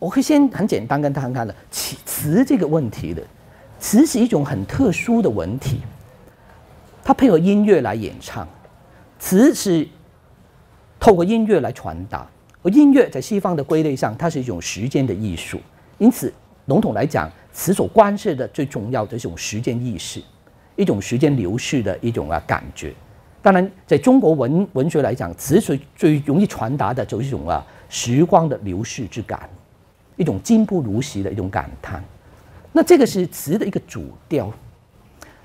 我会先很简单跟大家看了词这个问题的。词是一种很特殊的文体，它配合音乐来演唱。词是透过音乐来传达，而音乐在西方的归类上，它是一种时间的艺术。因此，笼统来讲，词所关涉的最重要的一种时间意识，一种时间流逝的一种感觉。当然，在中国文学来讲，词最容易传达的就是一种时光的流逝之感，一种今不如昔的一种感叹。那这个是词的一个主调。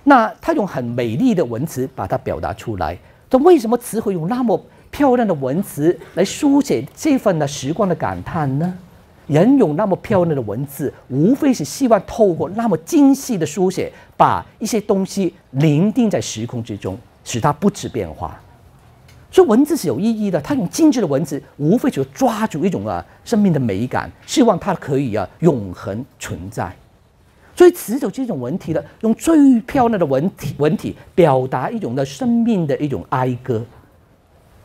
那它用很美丽的文词把它表达出来。这为什么词会用那么漂亮的文词来书写这份的时光的感叹呢？人用那么漂亮的文字，无非是希望透过那么精细的书写，把一些东西凝定在时空之中，使它不致变化。所以文字是有意义的，它用精致的文字，无非就抓住一种生命的美感，希望它可以永恒存在。所以词有这种文体的，用最漂亮的文体表达一种生命的一种哀歌，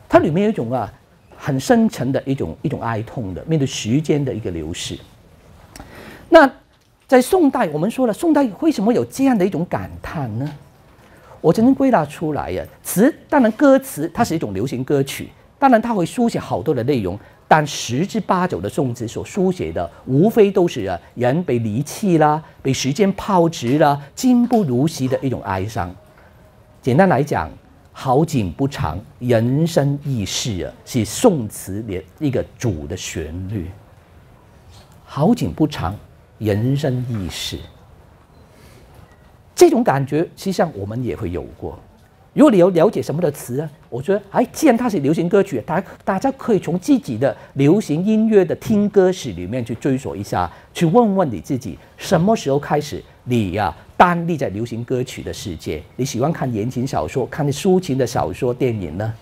它里面有一种很深沉的一种哀痛的，面对时间的一个流逝。那在宋代，我们说了，宋代为什么有这样的一种感叹呢？我曾经归纳出来词当然歌词它是一种流行歌曲，当然它会书写好多的内容。但10之8九的宋词所书写的，无非都是人被离弃啦，被时间抛掷啦，今不如昔的一种哀伤。简单来讲，好景不长，人生易逝是宋词的一个主的旋律。好景不长，人生易逝，这种感觉实际上我们也会有过。如果你有了解什么的词我觉得既然它是流行歌曲，大家可以从自己的流行音乐的听歌史里面去追索一下，去问问你自己，什么时候开始你单立在流行歌曲的世界？你喜欢看言情小说，看抒情的小说、电影呢？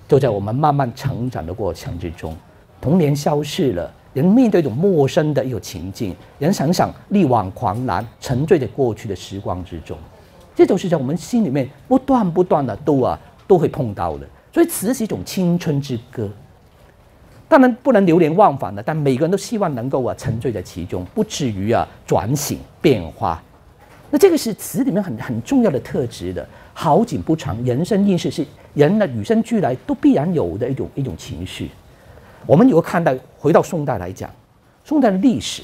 就在我们慢慢成长的过程之中，童年消逝了，人面对一种陌生的一个情境，人想想力挽狂澜，沉醉在过去的时光之中。这都是在我们心里面不断的都会碰到的，所以词是一种青春之歌。当然不能流连忘返的，但每个人都希望能够沉醉在其中，不至于转醒变化。那这个是词里面很重要的特质的。好景不长，人生易逝是人的与生俱来都必然有的一种情绪。我们如果看到回到宋代来讲，宋代的历史，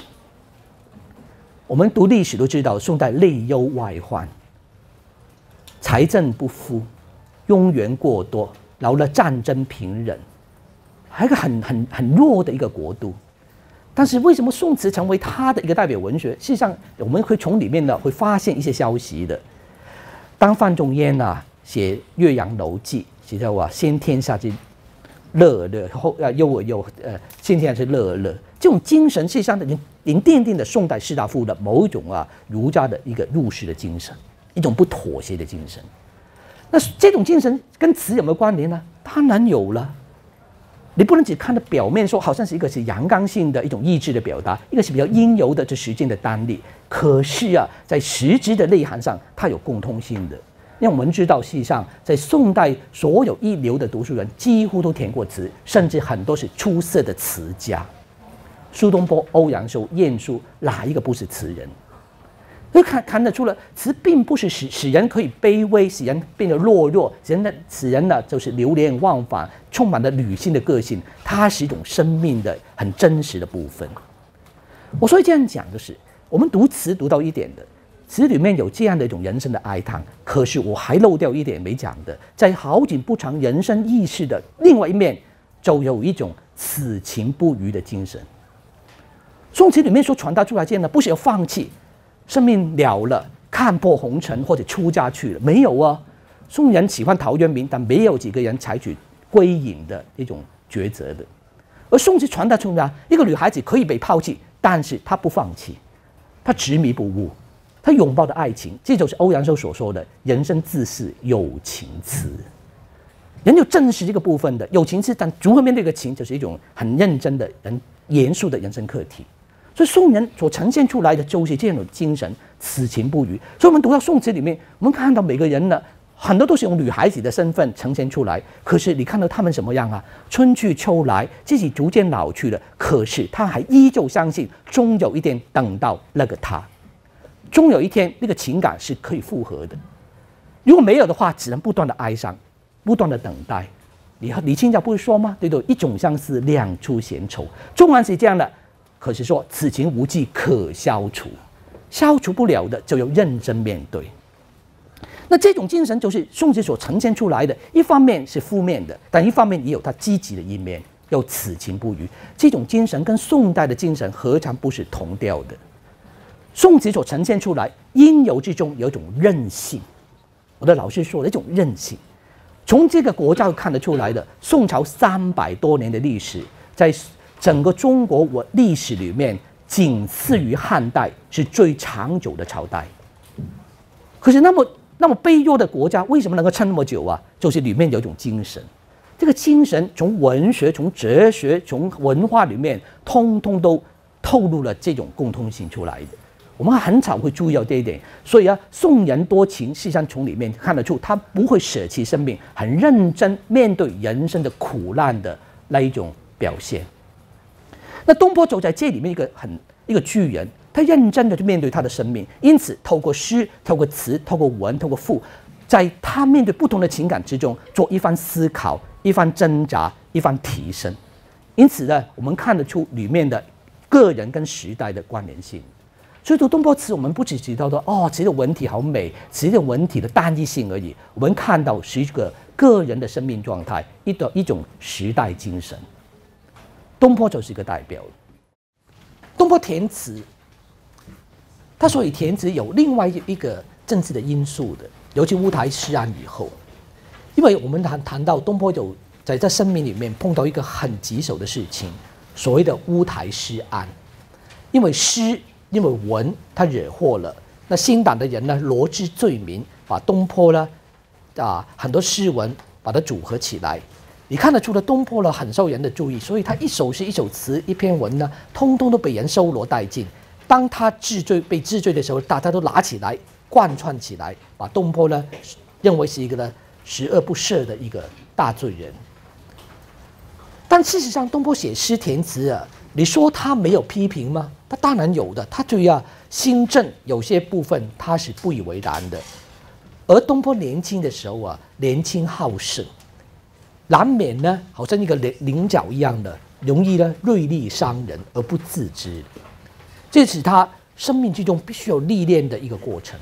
我们读历史都知道，宋代内忧外患。财政不富，庸员过多，然后呢战争频仍，还有一个很弱的一个国度。但是为什么宋词成为它的一个代表文学？事实上，我们会从里面会发现一些消息的。当范仲淹写《岳阳楼记》，写到先天下之乐乐，后忧先天下之乐乐，这种精神，事实上已经奠定了宋代士大夫的某一种儒家的一个入世的精神。一种不妥协的精神，那这种精神跟词有没有关联呢？当然有了。你不能只看到表面说，好像是一个是阳刚性的一种意志的表达，一个是比较阴柔的这时间的单例。可是在实质的内涵上，它有共通性的。因为我们知道，事实上在宋代，所有一流的读书人几乎都填过词，甚至很多是出色的词家。苏东坡、欧阳修、晏殊，哪一个不是词人？就看得出了，词并不是使人可以卑微，使人变得懦弱，使人就是流连忘返，充满了女性的个性，它是一种生命的很真实的部分。我所以这样讲就是，我们读词读到一点的，词里面有这样的一种人生的哀叹，可是我还漏掉一点没讲的，在好景不长，人生易逝的另外一面，就有一种此情不渝的精神。宋词里面所传达出来这样的，不是要放弃。生命了了，看破红尘或者出家去了，没有宋人喜欢陶渊明，但没有几个人采取归隐的一种抉择的。而宋词传达出来，一个女孩子可以被抛弃，但是她不放弃，她执迷不悟，她拥抱的爱情，这就是欧阳修所说的“人生自是有情词”。人就正是这个部分的有情词，但如何面对这个情，就是一种很认真的严肃的人生课题。所以宋人所呈现出来的就是这样的精神，此情不渝。所以我们读到宋词里面，我们看到每个人呢，很多都是用女孩子的身份呈现出来。可是你看到他们什么样啊？春去秋来，自己逐渐老去了，可是他还依旧相信，终有一天等到那个他，终有一天那个情感是可以复合的。如果没有的话，只能不断的哀伤，不断的等待。李清照不是说吗？对对，一种相思，两处闲愁。纵然是这样的，可是说此情无计可消除，消除不了的就要认真面对。那这种精神就是宋词所呈现出来的，一方面是负面的，但一方面也有它积极的一面，有此情不渝。这种精神跟宋代的精神何尝不是同调的？宋词所呈现出来，阴柔之中有一种韧性。我的老师说的一种韧性。从这个国家看得出来的，宋朝300多年的历史，在整个中国历史里面，仅次于汉代，是最长久的朝代。可是那么卑弱的国家，为什么能够撑那么久啊？就是里面有一种精神，这个精神从文学、从哲学、从文化里面，通通都透露了这种共通性出来的。我们很少会注意到这一点，所以啊，宋人多情，事实上从里面看得出，他不会舍弃生命，很认真面对人生的苦难的那一种表现。那东坡走在这里面一个巨人，他认真的去面对他的生命，因此透过诗、透过词、透过文、透过赋，在他面对不同的情感之中，做一番思考、一番挣扎、一番提升。因此呢，我们看得出里面的个人跟时代的关联性。所以读东坡词，我们不只知道说词的文体好美，词的文体的单一性而已。我们看到是一个个人的生命状态，一种时代精神。东坡就是一个代表。东坡填词，他所以填词有另外一个政治的因素的，尤其乌台诗案以后，因为我们谈到东坡有在这生命里面碰到一个很棘手的事情，所谓的乌台诗案，因为诗。因为文他惹祸了，那新党的人呢罗织罪名，把东坡呢很多诗文把它组合起来，你看得出了东坡呢很受人的注意，所以他一首诗一首词一篇文呢，通通都被人收罗殆尽。当他被治罪的时候，大家都拿起来贯穿起来，把东坡呢认为是一个呢十恶不赦的一个大罪人。但事实上，东坡写诗填词啊，你说他没有批评吗？他当然有的，他对新政有些部分他是不以为然的。而东坡年轻的时候啊，年轻好胜，难免呢好像一个菱角一样的，容易呢锐利伤人而不自知。这是他生命之中必须有历练的一个过程。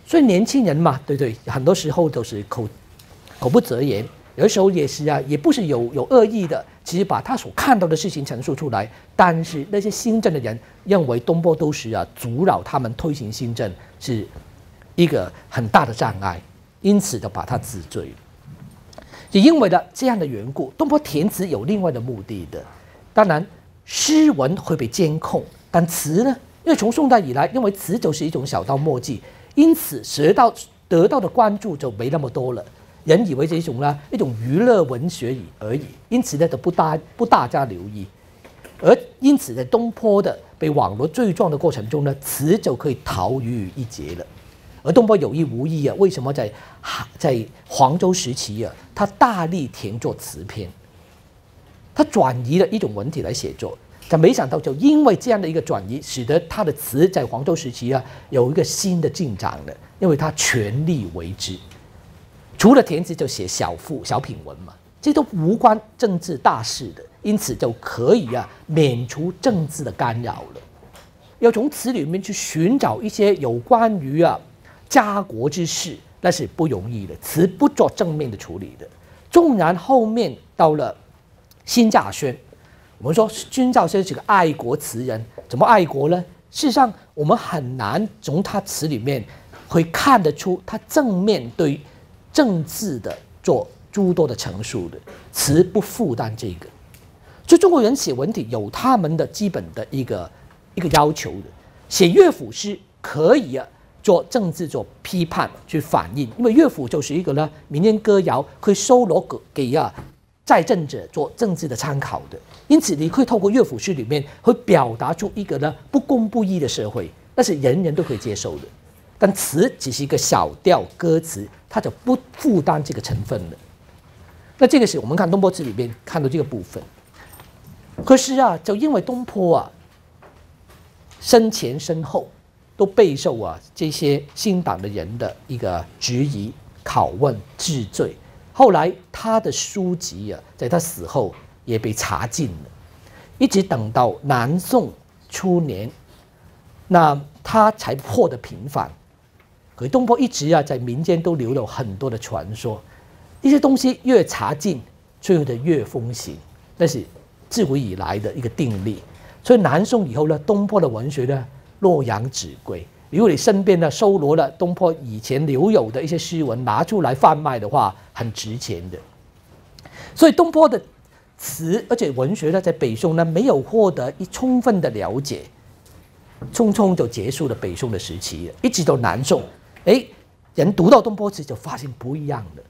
所以年轻人嘛，对对，很多时候都是口不择言。有的时候也是也不是有恶意的，其实把他所看到的事情陈述出来。但是那些新政的人认为东坡都是阻扰他们推行新政，是一个很大的障碍，因此就把他治罪了。也因为这样的缘故，东坡填词有另外的目的的。当然，诗文会被监控，但词呢，因为从宋代以来，因为词就是一种小道墨迹，因此得到的关注就没那么多了。人以为这一种娱乐文学而已，因此呢都不大加留意，而因此在东坡的被网罗罪状的过程中呢，词就可以逃于一劫了。而东坡有意无意为什么在黄州时期他大力填作词篇，他转移了一种文体来写作，但没想到就因为这样的一个转移，使得他的词在黄州时期有一个新的进展了，因为他全力为之。除了填词就写小赋、小品文嘛，这都无关政治大事的，因此就可以免除政治的干扰了。要从词里面去寻找一些有关于家国之事，那是不容易的，词不做正面的处理的。纵然后面到了辛稼轩，我们说辛稼轩是个爱国词人，怎么爱国呢？事实上，我们很难从他词里面会看得出他正面对政治的做诸多的陈述的，词不负担这个。所以中国人写文体有他们的基本的一个要求的，写乐府诗可以做政治做批判去反映，因为乐府就是一个民间歌谣，可以收罗给在政者做政治的参考的。因此，你可以透过乐府诗里面会表达出一个不公不义的社会，那是人人都可以接受的。但词只是一个小调歌词，它就不负担这个成分了。那这个是我们看东坡词里面看到这个部分。可是啊，就因为东坡啊生前身后都备受这些新党的人的一个质疑、拷问、治罪。后来他的书籍在他死后也被查禁了，一直等到南宋初年，那他才破得平反。可是东坡一直在民间都留了很多的传说，一些东西越查禁，最后的越风行，那是自古以来的一个定律。所以南宋以后呢，东坡的文学呢洛阳纸贵。如果你身边呢收罗了东坡以前留有的一些诗文拿出来贩卖的话，很值钱的。所以东坡的词而且文学呢，在北宋呢没有获得充分的了解，匆匆就结束了北宋的时期了。一直到南宋，人读到东坡词就发现不一样了。